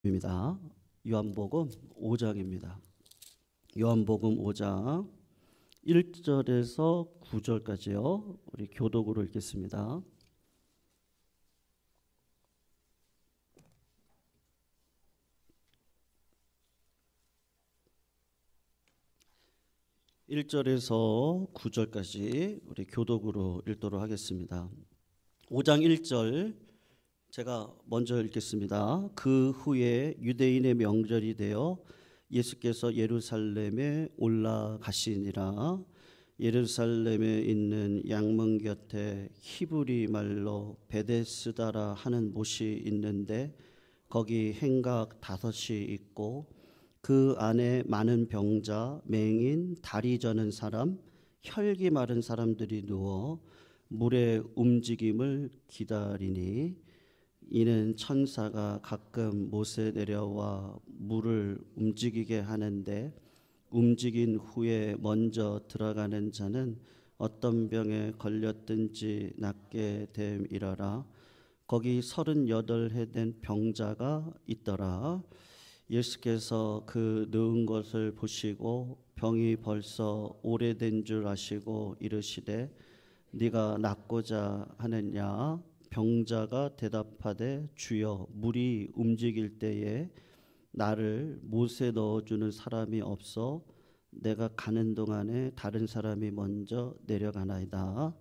입니다. 요한복음 5장입니다. 요한복음 5장 1절에서 9절까지요. 우리 교독으로 읽겠습니다. (1절에서) (9절까지) 우리 교독으로 읽도록 하겠습니다. 5장 1절 제가 먼저 읽겠습니다. 그 후에 유대인의 명절이 되어 예수께서 예루살렘에 올라가시니라. 예루살렘에 있는 양문 곁에 히브리 말로 베데스다라 하는 못이 있는데 거기 행각 5이 있고 그 안에 많은 병자, 맹인, 다리 저는 사람, 혈기 마른 사람들이 누워 물의 움직임을 기다리니 이는 천사가 가끔 못에 내려와 물을 움직이게 하는데 움직인 후에 먼저 들어가는 자는 어떤 병에 걸렸든지 낫게 됨이라라. 거기 38해 된 병자가 있더라. 예수께서 그 누운 것을 보시고 병이 벌써 오래된 줄 아시고 이르시되 네가 낫고자 하느냐? 병자가 대답하되 주여 물이 움직일 때에 나를 못에 넣어주는 사람이 없어 내가 가는 동안에 다른 사람이 먼저 내려가나이다.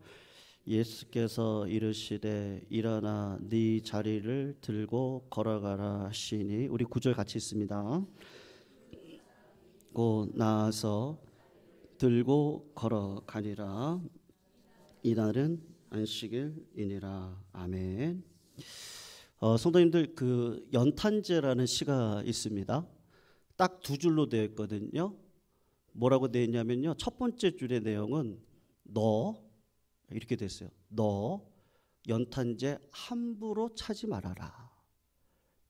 예수께서 이르시되 일어나 네 자리를 들고 걸어가라 하시니 우리 9절 같이 있습니다. 곧 나아서 들고 걸어가니라. 이날은 안식일이니라. 아멘. 성도님들, 그 연탄제라는 시가 있습니다. 딱 2줄로 되어 있거든요. 뭐라고 되어 있냐면요, 첫 번째 줄의 내용은 너 이렇게 됐어요. 너 연탄제 함부로 차지 말아라.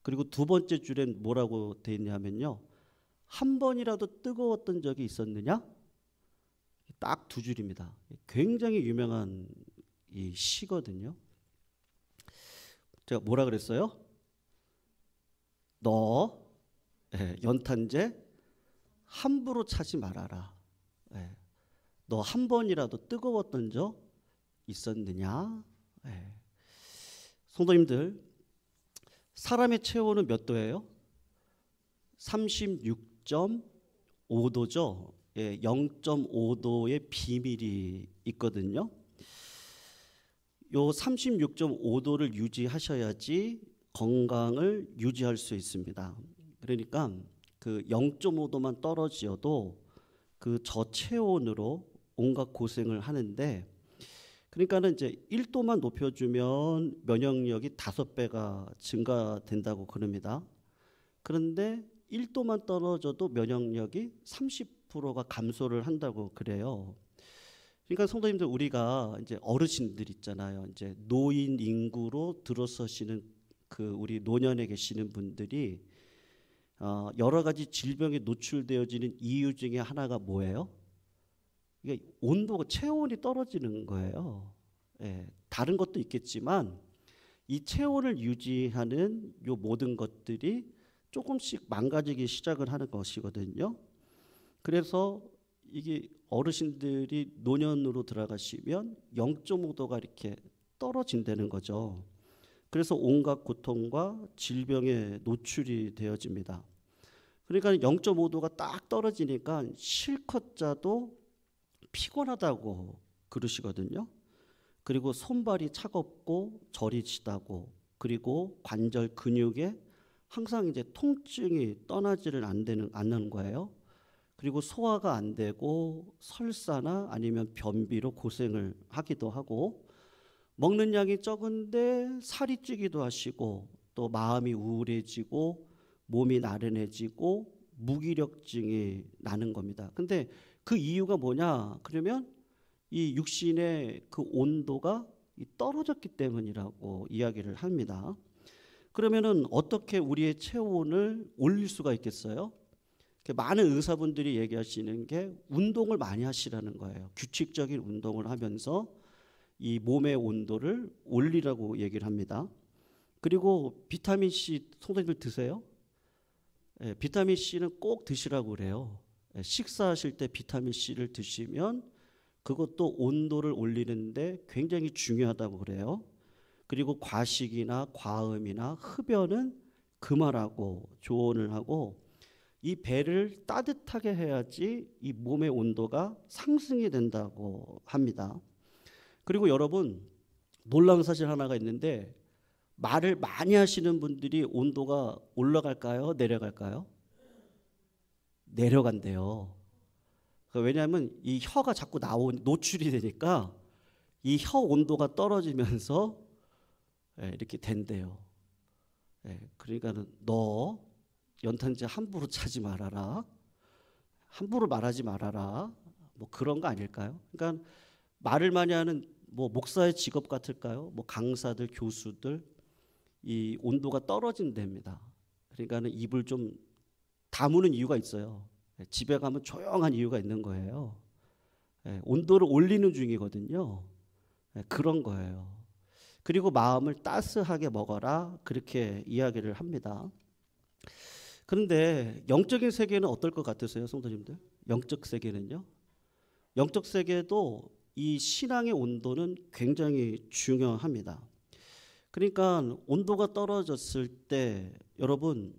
그리고 두 번째 줄엔 뭐라고 되어 있냐면요, 한 번이라도 뜨거웠던 적이 있었느냐? 딱 2줄입니다. 굉장히 유명한 이 시거든요. 제가 뭐라 그랬어요? 너 연탄제 함부로 차지 말아라. 너 한 번이라도 뜨거웠던 적 있었느냐? 성도님들, 사람의 체온은 몇 도예요? 36.5도죠. 0.5도의 비밀이 있거든요. 요 36.5도를 유지하셔야지 건강을 유지할 수 있습니다. 그러니까 그 0.5도만 떨어져도 그 저체온으로 온갖 고생을 하는데, 그러니까는 이제 1도만 높여주면 면역력이 5배가 증가된다고 그럽니다. 그런데 1도만 떨어져도 면역력이 30%가 감소를 한다고 그래요. 그러니까 성도님들, 우리가 이제 어르신들 있잖아요. 이제 노인 인구로 들어서시는 그 우리 노년에 계시는 분들이 여러 가지 질병에 노출되어지는 이유 중에 하나가 뭐예요? 이게 온도가, 체온이 떨어지는 거예요. 다른 것도 있겠지만 이 체온을 유지하는 요 모든 것들이 조금씩 망가지기 시작을 하는 것이거든요. 그래서 이게 어르신들이 노년으로 들어가시면 0.5도가 이렇게 떨어진다는 거죠. 그래서 온갖 고통과 질병에 노출이 되어집니다. 그러니까 0.5도가 딱 떨어지니까 실컷 자도 피곤하다고 그러시거든요. 그리고 손발이 차갑고 저리 치다고, 그리고 관절 근육에 항상 이제 통증이 떠나지를 않는 거예요. 그리고 소화가 안 되고 설사나 아니면 변비로 고생을 하기도 하고, 먹는 양이 적은데 살이 찌기도 하시고, 또 마음이 우울해지고 몸이 나른해지고 무기력증이 나는 겁니다. 근데 그 이유가 뭐냐? 그러면 이 육신의 그 온도가 떨어졌기 때문이라고 이야기를 합니다. 그러면은 어떻게 우리의 체온을 올릴 수가 있겠어요? 많은 의사분들이 얘기하시는 게 운동을 많이 하시라는 거예요. 규칙적인 운동을 하면서 이 몸의 온도를 올리라고 얘기를 합니다. 그리고 비타민 C 성도님들 드세요? 비타민 C는 꼭 드시라고 그래요. 식사하실 때 비타민 C를 드시면 그것도 온도를 올리는데 굉장히 중요하다고 그래요. 그리고 과식이나 과음이나 흡연은 그만하고 조언을 하고, 이 배를 따뜻하게 해야지 이 몸의 온도가 상승이 된다고 합니다. 그리고 여러분, 놀라운 사실 하나가 있는데, 말을 많이 하시는 분들이 온도가 올라갈까요? 내려갈까요? 내려간대요. 왜냐하면 이 혀가 자꾸 노출이 되니까 이 혀 온도가 떨어지면서 이렇게 된대요. 그러니까는 너 연탄재 함부로 차지 말아라, 함부로 말하지 말아라, 뭐 그런 거 아닐까요? 그러니까 말을 많이 하는 뭐 목사의 직업 같을까요? 뭐 강사들, 교수들, 이 온도가 떨어진답니다. 그러니까는 입을 좀 다무는 이유가 있어요. 집에 가면 조용한 이유가 있는 거예요. 온도를 올리는 중이거든요. 그런 거예요. 그리고 마음을 따스하게 먹어라, 그렇게 이야기를 합니다. 그런데 영적인 세계는 어떨 것 같으세요, 성도님들? 영적 세계는요? 영적 세계도 이 신앙의 온도는 굉장히 중요합니다. 그러니까 온도가 떨어졌을 때 여러분,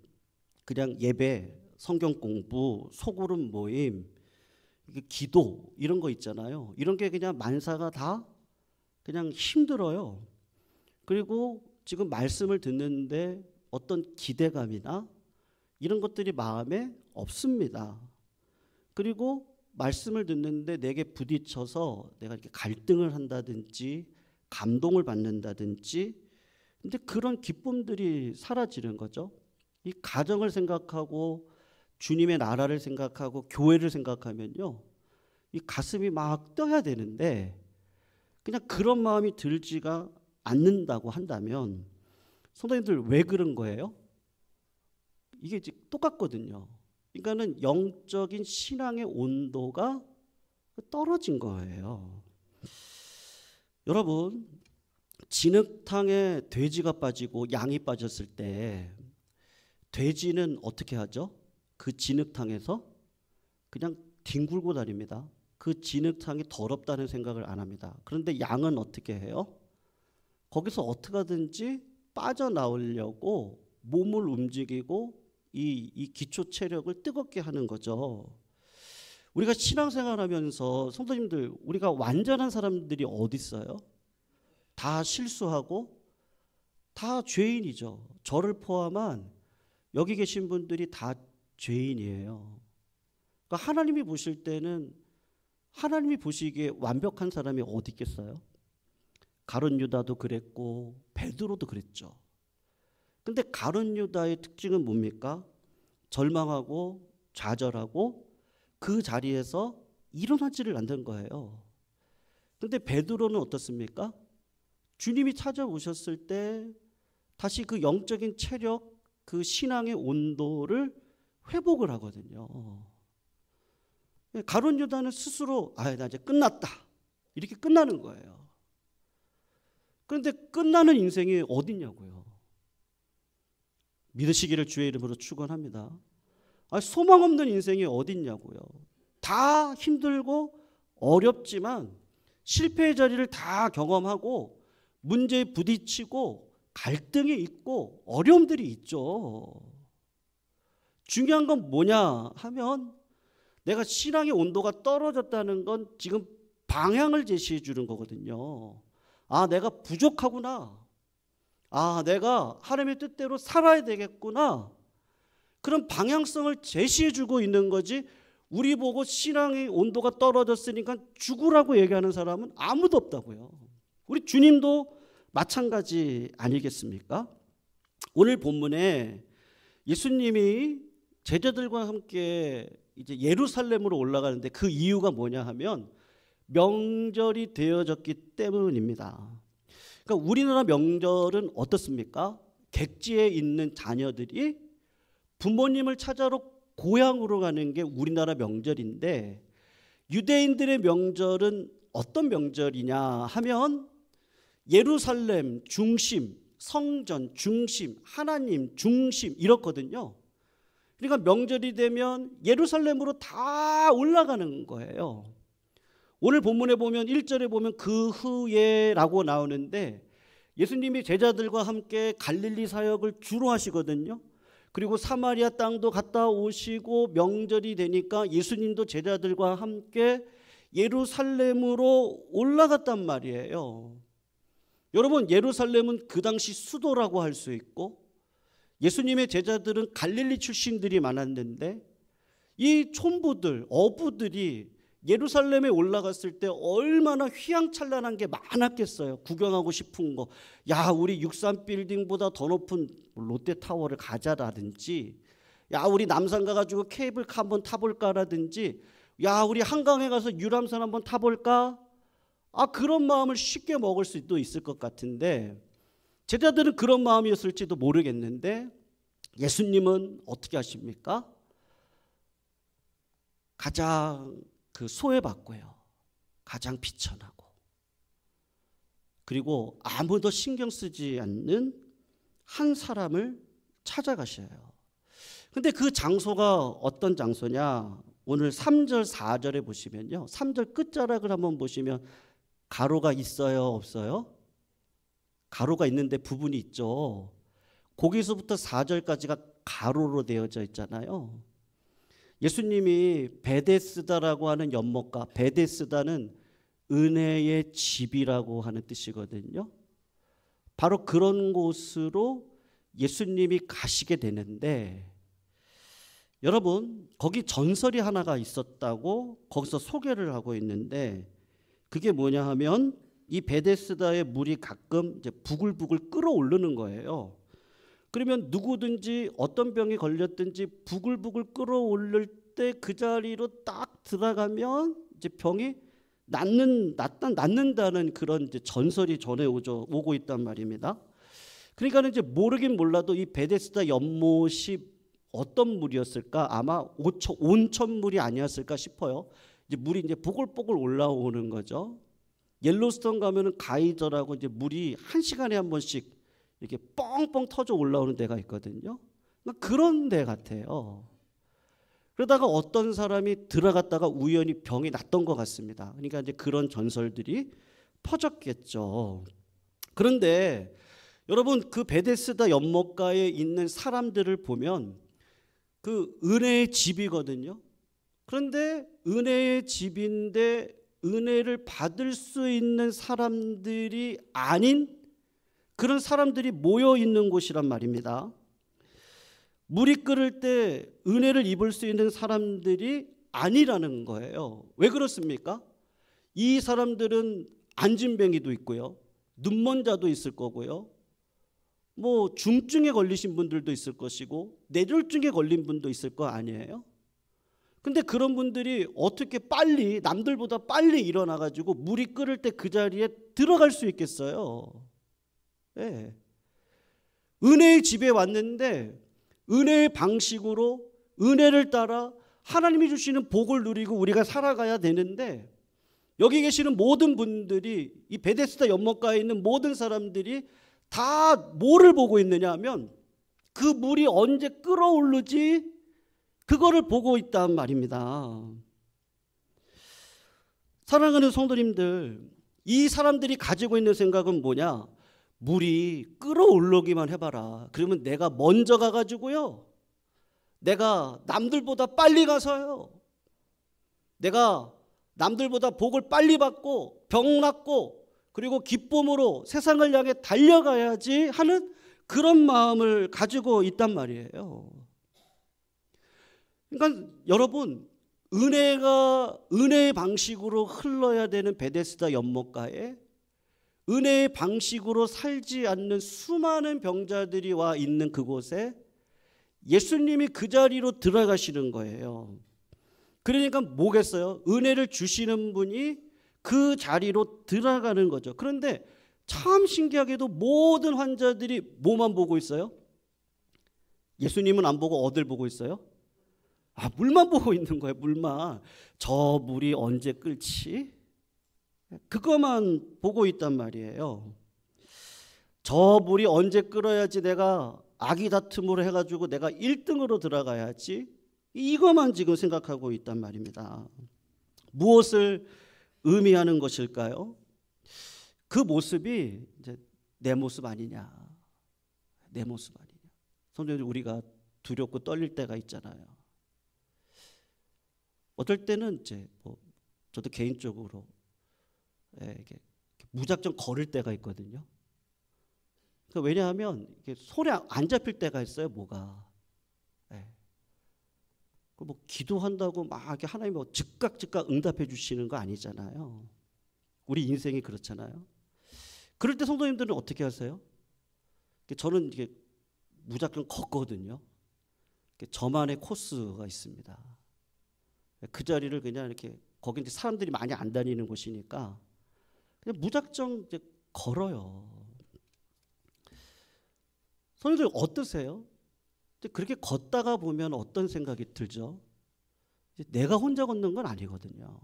그냥 예배, 성경 공부, 소그룹 모임, 기도 이런 거 있잖아요. 이런 게 그냥 만사가 다 그냥 힘들어요. 그리고 지금 말씀을 듣는데 어떤 기대감이나 이런 것들이 마음에 없습니다. 그리고 말씀을 듣는데 내게 부딪혀서 내가 이렇게 갈등을 한다든지 감동을 받는다든지, 근데 그런 기쁨들이 사라지는 거죠. 이 가정을 생각하고 주님의 나라를 생각하고 교회를 생각하면요, 이 가슴이 막 떠야 되는데 그냥 그런 마음이 들지가 않는다고 한다면, 성도님들 왜 그런 거예요? 이게 이제 똑같거든요. 그러니까는 영적인 신앙의 온도가 떨어진 거예요. 여러분, 진흙탕에 돼지가 빠지고 양이 빠졌을 때 돼지는 어떻게 하죠? 그 진흙탕에서 그냥 뒹굴고 다닙니다. 그 진흙탕이 더럽다는 생각을 안 합니다. 그런데 양은 어떻게 해요? 거기서 어떻게 하든지 빠져나오려고 몸을 움직이고 이 기초 체력을 뜨겁게 하는 거죠. 우리가 신앙생활하면서 성도님들, 우리가 완전한 사람들이 어디 있어요? 다 실수하고 다 죄인이죠. 저를 포함한 여기 계신 분들이 다 죄인이에요. 그러니까 하나님이 보실 때는, 하나님이 보시기에 완벽한 사람이 어디 있겠어요? 가룟 유다도 그랬고 베드로도 그랬죠. 근데 가룟 유다의 특징은 뭡니까? 절망하고 좌절하고 그 자리에서 일어나지를 않는 거예요. 근데 베드로는 어떻습니까? 주님이 찾아오셨을 때 다시 그 영적인 체력, 그 신앙의 온도를 회복을 하거든요. 가룟 유다는 스스로 나 이제 끝났다, 이렇게 끝나는 거예요. 그런데 끝나는 인생이 어딨냐고요. 믿으시기를 주의 이름으로 축원합니다. 소망 없는 인생이 어딨냐고요. 다 힘들고 어렵지만 실패의 자리를 다 경험하고 문제에 부딪히고 갈등이 있고 어려움들이 있죠. 중요한 건 뭐냐 하면, 내가 신앙의 온도가 떨어졌다는 건 지금 방향을 제시해 주는 거거든요. 내가 부족하구나. 내가 하나님의 뜻대로 살아야 되겠구나. 그런 방향성을 제시해 주고 있는 거지, 우리 보고 신앙의 온도가 떨어졌으니까 죽으라고 얘기하는 사람은 아무도 없다고요. 우리 주님도 마찬가지 아니겠습니까? 오늘 본문에 예수님이 제자들과 함께 이제 예루살렘으로 올라가는데 그 이유가 뭐냐 하면 명절이 되어졌기 때문입니다. 그러니까 우리나라 명절은 어떻습니까? 객지에 있는 자녀들이 부모님을 찾아러 고향으로 가는 게 우리나라 명절인데, 유대인들의 명절은 어떤 명절이냐 하면 예루살렘 중심, 성전 중심, 하나님 중심 이렇거든요. 그러니까 명절이 되면 예루살렘으로 다 올라가는 거예요. 오늘 본문에 보면 1절에 보면 그 후에라고 나오는데 예수님이 제자들과 함께 갈릴리 사역을 주로 하시거든요. 그리고 사마리아 땅도 갔다 오시고 명절이 되니까 예수님도 제자들과 함께 예루살렘으로 올라갔단 말이에요. 여러분, 예루살렘은 그 당시 수도라고 할 수 있고 예수님의 제자들은 갈릴리 출신들이 많았는데 이 촌부들, 어부들이 예루살렘에 올라갔을 때 얼마나 휘황찬란한 게 많았겠어요. 구경하고 싶은 거, 야 우리 63빌딩보다 더 높은 롯데타워를 가자라든지, 야 우리 남산 가가지고 케이블카 한번 타볼까라든지, 야 우리 한강에 가서 유람선 한번 타볼까? 그런 마음을 쉽게 먹을 수도 있을 것 같은데 제자들은 그런 마음이었을지도 모르겠는데 예수님은 어떻게 하십니까? 가장 소외받고요, 가장 비천하고, 그리고 아무도 신경 쓰지 않는 한 사람을 찾아가셔요. 근데 그 장소가 어떤 장소냐? 오늘 3절 4절에 보시면요, 3절 끝자락을 한번 보시면 가로가 있어요, 없어요? 가로가 있는데 부분이 있죠. 거기서부터 4절까지가 가로로 되어져 있잖아요. 예수님이 베데스다라고 하는 연못가, 베데스다는 은혜의 집이라고 하는 뜻이거든요. 바로 그런 곳으로 예수님이 가시게 되는데, 여러분 거기 전설이 하나가 있었다고 거기서 소개를 하고 있는데, 그게 뭐냐 하면 이 베데스다의 물이 가끔 이제 부글부글 끓어오르는 거예요. 그러면 누구든지 어떤 병이 걸렸든지 부글부글 끓어오를 때 그 자리로 딱 들어가면 이제 병이 낫는다는 그런 이제 전설이 오고 있단 말입니다. 그러니까 이제 모르긴 몰라도 이 베데스다 연못이 어떤 물이었을까? 아마 온천물이 아니었을까 싶어요. 이제 물이 이제 보글보글 올라오는 거죠. 옐로스톤 가면은 가이저라고 이제 물이 1시간에 한 번씩 이렇게 뻥뻥 터져 올라오는 데가 있거든요. 그런 데 같아요. 그러다가 어떤 사람이 들어갔다가 우연히 병이 났던 것 같습니다. 그러니까 이제 그런 전설들이 퍼졌겠죠. 그런데 여러분, 그 베데스다 연못가에 있는 사람들을 보면 그 은혜의 집이거든요. 그런데 은혜의 집인데 은혜를 받을 수 있는 사람들이 아닌 그런 사람들이 모여 있는 곳이란 말입니다. 물이 끓을 때 은혜를 입을 수 있는 사람들이 아니라는 거예요. 왜 그렇습니까? 이 사람들은 안진뱅이도 있고요, 눈먼 자도 있을 거고요, 뭐 중증에 걸리신 분들도 있을 것이고 뇌졸중에 걸린 분도 있을 거 아니에요? 근데 그런 분들이 어떻게 빨리, 남들보다 빨리 일어나가지고 물이 끓을 때 그 자리에 들어갈 수 있겠어요? 네. 은혜의 집에 왔는데 은혜의 방식으로 은혜를 따라 하나님이 주시는 복을 누리고 우리가 살아가야 되는데, 여기 계시는 모든 분들이, 이 베데스다 연못가에 있는 모든 사람들이 다 뭐를 보고 있느냐 하면 그 물이 언제 끓어오르지 그거를 보고 있단 말입니다. 사랑하는 성도님들, 이 사람들이 가지고 있는 생각은 뭐냐? 물이 끓어오르기만 해봐라. 그러면 내가 먼저 가가지고요, 내가 남들보다 빨리 가서요, 내가 남들보다 복을 빨리 받고 병 낫고 그리고 기쁨으로 세상을 향해 달려가야지 하는 그런 마음을 가지고 있단 말이에요. 그러니까 여러분, 은혜가 은혜의 방식으로 흘러야 되는 베데스다 연못가에 은혜의 방식으로 살지 않는 수많은 병자들이 와 있는 그곳에 예수님이 그 자리로 들어가시는 거예요. 그러니까 뭐겠어요? 은혜를 주시는 분이 그 자리로 들어가는 거죠. 그런데 참 신기하게도 모든 환자들이 뭐만 보고 있어요? 예수님은 안 보고 어딜 보고 있어요? 물만 보고 있는 거예요. 물만. 저 물이 언제 끓지? 그것만 보고 있단 말이에요. 저 물이 언제 끓어야지 내가 아기 다툼으로 해가지고 내가 1등으로 들어가야지, 이것만 지금 생각하고 있단 말입니다. 무엇을 의미하는 것일까요? 그 모습이 이제 내 모습 아니냐, 내 모습 아니냐. 성도님들, 우리가 두렵고 떨릴 때가 있잖아요. 어떨 때는 이제 저도 개인적으로 이렇게 무작정 걸을 때가 있거든요. 그러니까 왜냐하면 이게 손에 안 잡힐 때가 있어요, 뭐가. 뭐 기도한다고 막 이렇게 하나님이 즉각 응답해 주시는 거 아니잖아요. 우리 인생이 그렇잖아요. 그럴 때 성도님들은 어떻게 하세요? 저는 이게 무작정 걷거든요. 저만의 코스가 있습니다. 그 자리를 그냥 이렇게, 거기 이제 사람들이 많이 안 다니는 곳이니까 그냥 무작정 이제 걸어요. 성도님들 어떠세요? 그렇게 걷다가 보면 어떤 생각이 들죠? 내가 혼자 걷는 건 아니거든요.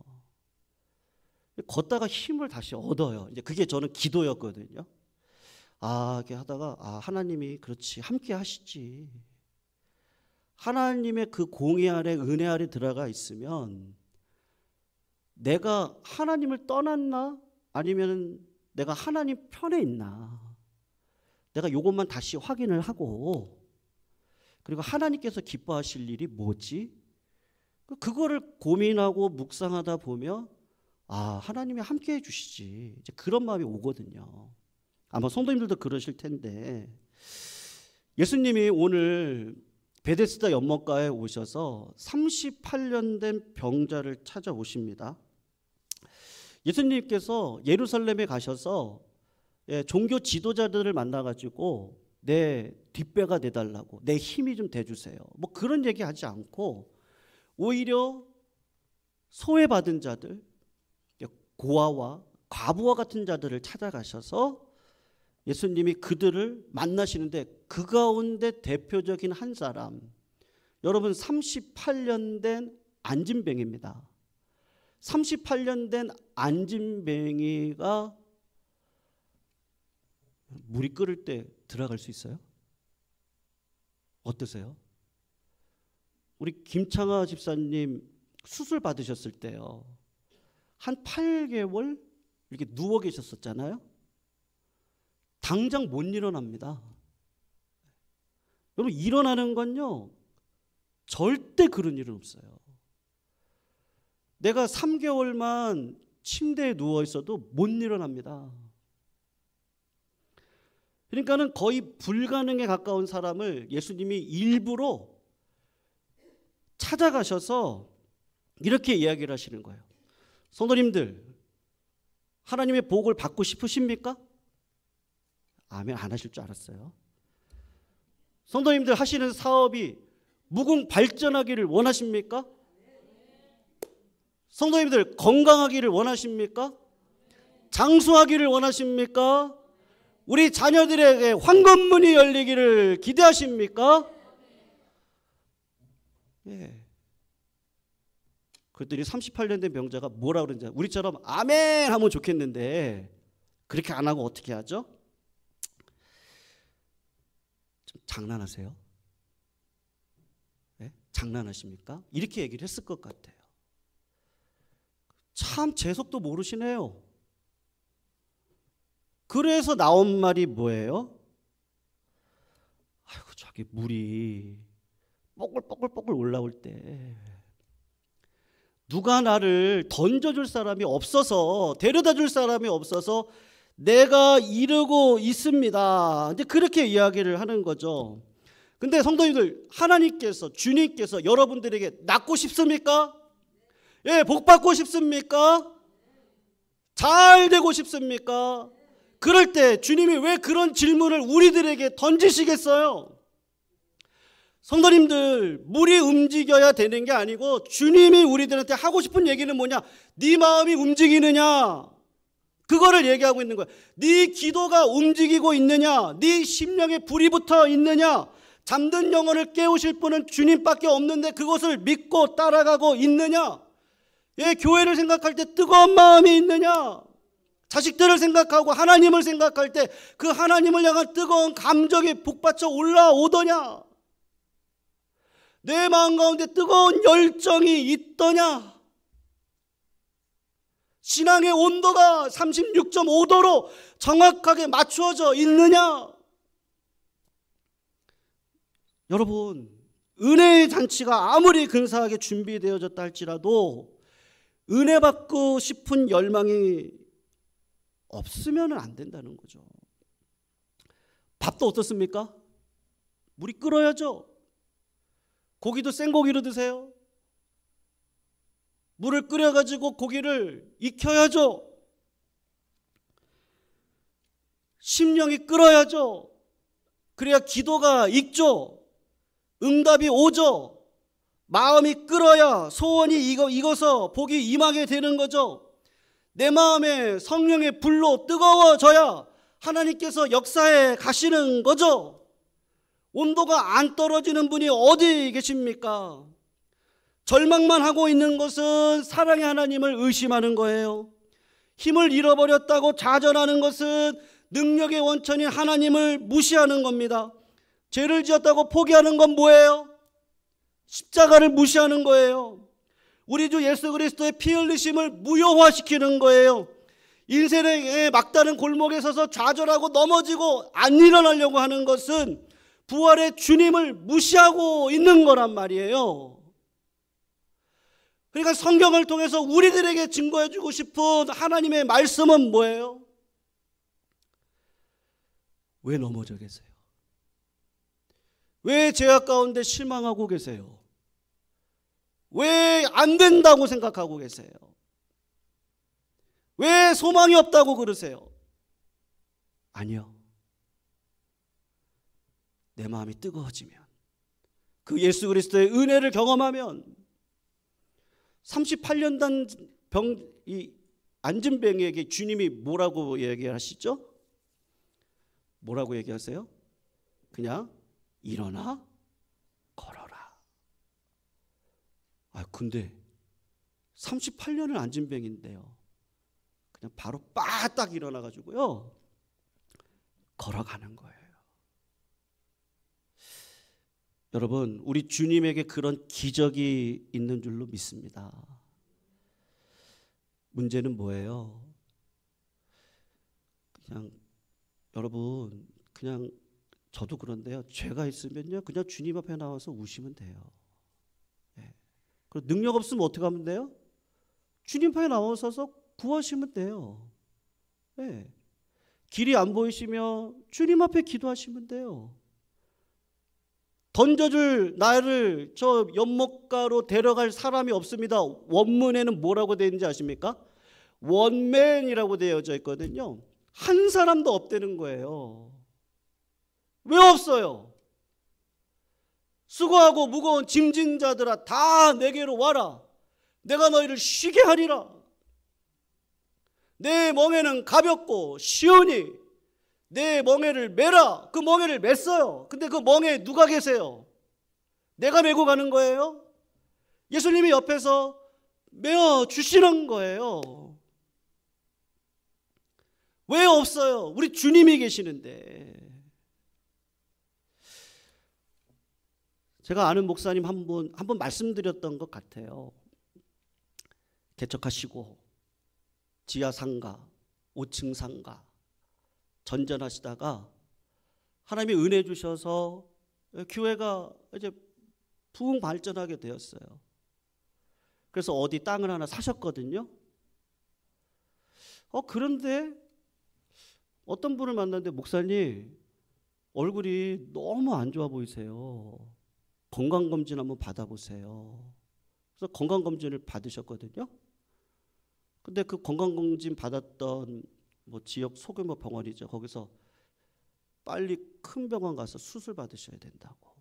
걷다가 힘을 다시 얻어요. 이제 그게 저는 기도였거든요. 이렇게 하다가 하나님이 그렇지, 함께 하시지. 하나님의 그 공의 아래, 은혜 아래 들어가 있으면 내가 하나님을 떠났나? 아니면 내가 하나님 편에 있나? 내가 이것만 다시 확인을 하고, 그리고 하나님께서 기뻐하실 일이 뭐지? 그거를 고민하고 묵상하다 보면 하나님이 함께 해주시지, 이제 그런 마음이 오거든요. 아마 성도님들도 그러실 텐데, 예수님이 오늘 베데스다 연못가에 오셔서 38년 된 병자를 찾아오십니다. 예수님께서 예루살렘에 가셔서 종교 지도자들을 만나가지고 내 뒷배가 돼달라고, 내 힘이 좀 돼주세요, 뭐 그런 얘기 하지 않고 오히려 소외받은 자들, 고아와 과부와 같은 자들을 찾아가셔서 예수님이 그들을 만나시는데, 그 가운데 대표적인 한 사람, 여러분 38년 된 안진뱅이입니다. 38년 된 안진뱅이가 물이 끓을 때 들어갈 수 있어요? 어떠세요? 우리 김창아 집사님 수술 받으셨을 때요, 한 8개월 이렇게 누워 계셨었잖아요. 당장 못 일어납니다. 여러분, 일어나는 건요, 절대 그런 일은 없어요. 내가 3개월만 침대에 누워 있어도 못 일어납니다. 그러니까는 거의 불가능에 가까운 사람을 예수님이 일부러 찾아가셔서 이렇게 이야기를 하시는 거예요. 성도님들, 하나님의 복을 받고 싶으십니까? 아멘 안 하실 줄 알았어요. 성도님들 하시는 사업이 무궁 발전하기를 원하십니까? 성도님들 건강하기를 원하십니까? 장수하기를 원하십니까? 우리 자녀들에게 황금문이 열리기를 기대하십니까? 예. 그랬더니 38년 된 병자가 뭐라 그러는지, 우리처럼 아멘 하면 좋겠는데 그렇게 안 하고 어떻게 하죠? 좀 장난하세요? 예? 장난하십니까? 이렇게 얘기를 했을 것 같아요. 참 재속도 모르시네요. 그래서 나온 말이 뭐예요? 아이고, 저기 물이 뽀글뽀글 올라올 때 누가 나를 던져줄 사람이 없어서, 데려다 줄 사람이 없어서 내가 이러고 있습니다. 이제 그렇게 이야기를 하는 거죠. 근데 성도님들, 하나님께서, 주님께서 여러분들에게 낫고 싶습니까? 예, 복 받고 싶습니까? 잘 되고 싶습니까? 그럴 때 주님이 왜 그런 질문을 우리들에게 던지시겠어요? 성도님들, 물이 움직여야 되는 게 아니고 주님이 우리들한테 하고 싶은 얘기는 뭐냐? 네 마음이 움직이느냐? 그거를 얘기하고 있는 거야. 네 기도가 움직이고 있느냐? 네 심령에 불이 붙어 있느냐? 잠든 영혼을 깨우실 분은 주님밖에 없는데 그것을 믿고 따라가고 있느냐? 예, 교회를 생각할 때 뜨거운 마음이 있느냐? 자식들을 생각하고 하나님을 생각할 때 그 하나님을 향한 뜨거운 감정이 북받쳐 올라오더냐? 내 마음 가운데 뜨거운 열정이 있더냐? 신앙의 온도가 36.5도로 정확하게 맞추어져 있느냐? 여러분, 은혜의 잔치가 아무리 근사하게 준비되어졌다 할지라도 은혜 받고 싶은 열망이 없으면 안 된다는 거죠. 밥도 어떻습니까? 물이 끓어야죠. 고기도 생고기로 드세요. 물을 끓여가지고 고기를 익혀야죠. 심령이 끓어야죠. 그래야 기도가 익죠. 응답이 오죠. 마음이 끓어야 소원이 익어서 복이 임하게 되는 거죠. 내 마음에 성령의 불로 뜨거워져야 하나님께서 역사에 가시는 거죠. 온도가 안 떨어지는 분이 어디 계십니까? 절망만 하고 있는 것은 사랑의 하나님을 의심하는 거예요. 힘을 잃어버렸다고 좌절하는 것은 능력의 원천인 하나님을 무시하는 겁니다. 죄를 지었다고 포기하는 건 뭐예요? 십자가를 무시하는 거예요. 우리 주 예수 그리스도의 피 흘리심을 무효화시키는 거예요. 인생의 막다른 골목에 서서 좌절하고 넘어지고 안 일어나려고 하는 것은 부활의 주님을 무시하고 있는 거란 말이에요. 그러니까 성경을 통해서 우리들에게 증거해 주고 싶은 하나님의 말씀은 뭐예요? 왜 넘어져 계세요? 왜 죄악 가운데 실망하고 계세요? 왜 안 된다고 생각하고 계세요? 왜 소망이 없다고 그러세요? 아니요. 내 마음이 뜨거워지면, 그 예수 그리스도의 은혜를 경험하면 38년간 이 안진뱅이에게 주님이 뭐라고 얘기하시죠? 뭐라고 얘기하세요? 그냥 일어나 걸어라. 근데 38년을 안진뱅인데요. 그냥 바로 빠딱 일어나가지고요. 걸어가는 거예요. 여러분, 우리 주님에게 그런 기적이 있는 줄로 믿습니다. 문제는 뭐예요? 여러분, 저도 그런데요. 죄가 있으면요, 그냥 주님 앞에 나와서 우시면 돼요. 그리고 능력 없으면 어떻게 하면 돼요? 주님 앞에 나와서 구하시면 돼요. 길이 안 보이시면 주님 앞에 기도하시면 돼요. 던져줄 나를 저 연못가로 데려갈 사람이 없습니다. 원문에는 뭐라고 되어 있는지 아십니까? 원맨이라고 되어져 있거든요. 한 사람도 없다는 거예요. 왜 없어요? 수고하고 무거운 짐진 자들아, 다 내게로 와라. 내가 너희를 쉬게 하리라. 내 멍에는 가볍고 쉬우니 내 멍에를 메라. 그 멍에를 맸어요. 근데 그 멍에 누가 계세요? 내가 메고 가는 거예요? 예수님이 옆에서 메어 주시는 거예요. 왜 없어요? 우리 주님이 계시는데. 제가 아는 목사님 한 번 말씀드렸던 것 같아요. 개척하시고 지하 상가, 5층 상가 전전하시다가 하나님이 은혜 주셔서 교회가 이제 부흥 발전하게 되었어요. 그래서 어디 땅을 하나 사셨거든요. 그런데 어떤 분을 만났는데, 목사님 얼굴이 너무 안 좋아 보이세요. 건강검진 한번 받아보세요. 그래서 건강검진을 받으셨거든요. 근데 그 건강검진 받았던 지역 소규모 병원이죠. 거기서 빨리 큰 병원 가서 수술 받으셔야 된다고.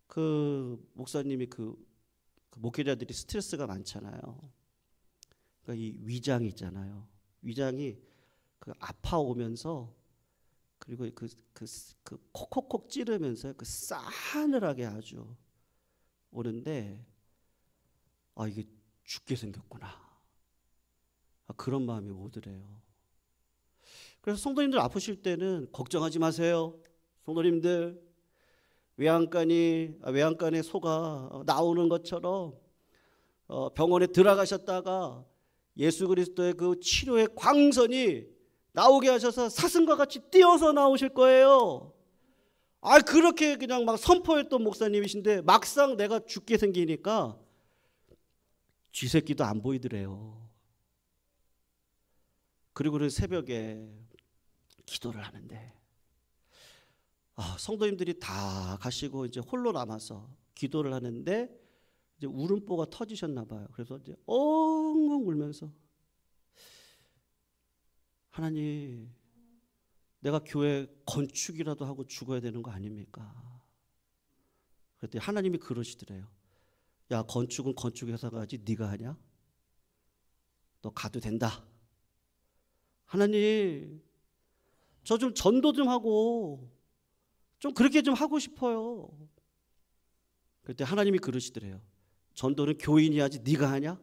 그 목사님이 그 목회자들이 스트레스가 많잖아요. 그러니까 이 위장이 있잖아요. 위장이 아파오면서, 그리고 그 콕콕콕 찌르면서 싸늘하게 아주 오는데, 이게 죽게 생겼구나. 그런 마음이 오더래요. 그래서 성도님들 아프실 때는 걱정하지 마세요. 성도님들 외양간에 소가 나오는 것처럼 병원에 들어가셨다가 예수 그리스도의 그 치료의 광선이 나오게 하셔서 사슴과 같이 뛰어서 나오실 거예요. 그렇게 그냥 막 선포했던 목사님이신데 막상 내가 죽게 생기니까 쥐새끼도 안 보이더래요. 그리고는 새벽에 기도를 하는데 성도님들이 다 가시고 이제 홀로 남아서 기도를 하는데 이제 울음보가 터지셨나 봐요. 그래서 이제 엉엉 울면서 하나님, 내가 교회 건축이라도 하고 죽어야 되는 거 아닙니까? 그랬더니 하나님이 그러시더래요. 야, 건축은 건축회사가 하지 네가 하냐? 너 가도 된다. 하나님, 저 좀 전도 좀 하고 좀 그렇게 좀 하고 싶어요. 그때 하나님이 그러시더래요. 전도는 교인이 하지 네가 하냐?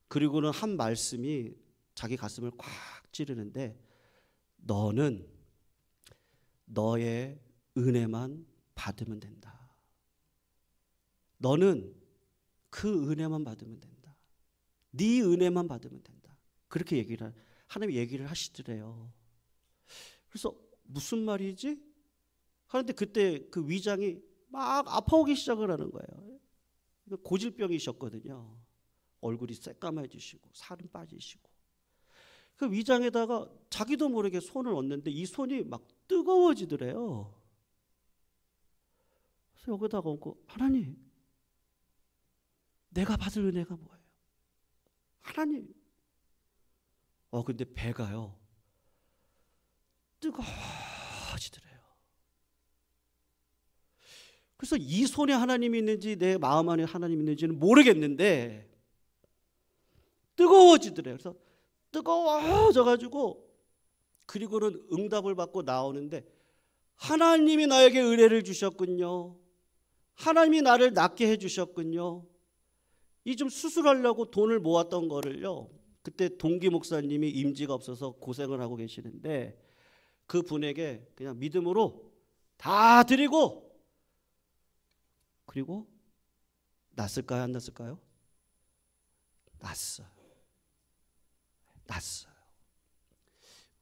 그리고는 한 말씀이 자기 가슴을 꽉 찌르는데, 너는 너의 은혜만 받으면 된다. 너는 그 은혜만 받으면 된다. 네 은혜만 받으면 된다. 그렇게 하나님이 얘기를 하시더래요. 그래서 무슨 말이지? 하는데 그때 그 위장이 막 아파오기 시작을 하는 거예요. 고질병이셨거든요. 얼굴이 새까매지시고 살은 빠지시고. 그 위장에다가 자기도 모르게 손을 얹는데 이 손이 막 뜨거워지더래요. 그래서 여기다가 얹고, 하나님, 내가 받을 은혜가 뭐예요? 하나님. 근데 배가요 뜨거워지더래요. 그래서 이 손에 하나님이 있는지 내 마음 안에 하나님이 있는지는 모르겠는데 뜨거워지더래요. 그래서 뜨거워져가지고 그리고는 응답을 받고 나오는데, 하나님이 나에게 은혜를 주셨군요. 하나님이 나를 낫게 해주셨군요. 이 좀 수술하려고 돈을 모았던 거를요, 그때 동기 목사님이 임지가 없어서 고생을 하고 계시는데 그 분에게 그냥 믿음으로 다 드리고, 그리고 낫을까요? 안 낫을까요? 낫어요.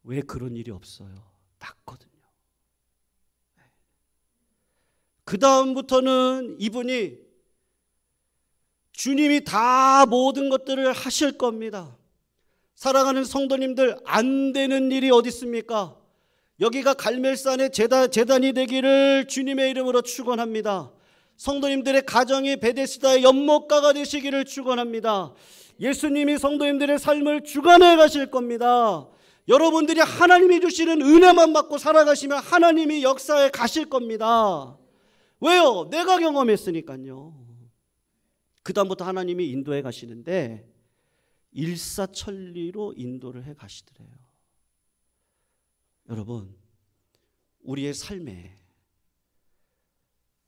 왜 그런 일이 없어요? 낫거든요. 그 다음부터는 이분이 주님이 다 모든 것들을 하실 겁니다. 사랑하는 성도님들, 안 되는 일이 어디 있습니까? 여기가 갈멜산의 제단이 되기를 주님의 이름으로 축원합니다. 성도님들의 가정이 베데스다의 연못가가 되시기를 축원합니다. 예수님이 성도님들의 삶을 주관해 가실 겁니다. 여러분들이 하나님이 주시는 은혜만 받고 살아가시면 하나님이 역사에 가실 겁니다. 왜요? 내가 경험했으니까요. 그 다음부터 하나님이 인도해 가시는데 일사천리로 인도를 해 가시더래요. 여러분, 우리의 삶에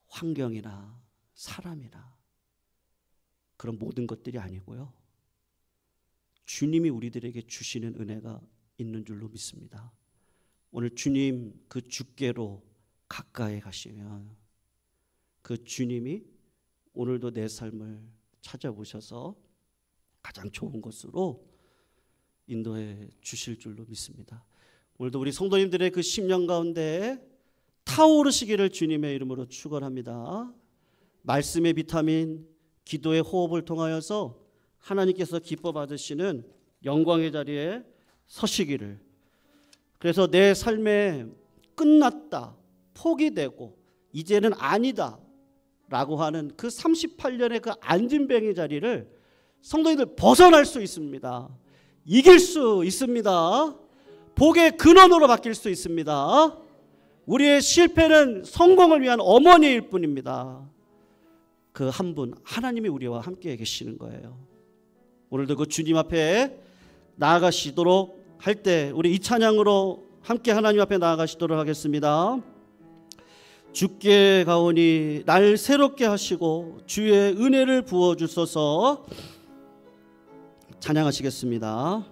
환경이나 사람이나 그런 모든 것들이 아니고요, 주님이 우리들에게 주시는 은혜가 있는 줄로 믿습니다. 오늘 주님 그 주께로 가까이 가시면 그 주님이 오늘도 내 삶을 찾아오셔서 가장 좋은 것으로 인도해 주실 줄로 믿습니다. 오늘도 우리 성도님들의 그 심령 가운데 타오르시기를 주님의 이름으로 축원합니다. 말씀의 비타민, 기도의 호흡을 통하여서 하나님께서 기뻐 받으시는 영광의 자리에 서시기를, 그래서 내 삶에 끝났다, 포기되고 이제는 아니다 라고 하는 그 38년의 그 안진뱅이 자리를 성도님들 벗어날 수 있습니다. 이길 수 있습니다. 복의 근원으로 바뀔 수 있습니다. 우리의 실패는 성공을 위한 어머니일 뿐입니다. 그 한 분 하나님이 우리와 함께 계시는 거예요. 오늘도 그 주님 앞에 나아가시도록 할 때 우리 이 찬양으로 함께 하나님 앞에 나아가시도록 하겠습니다. 주께 가오니 날 새롭게 하시고 주의 은혜를 부어 주소서. 찬양하시겠습니다.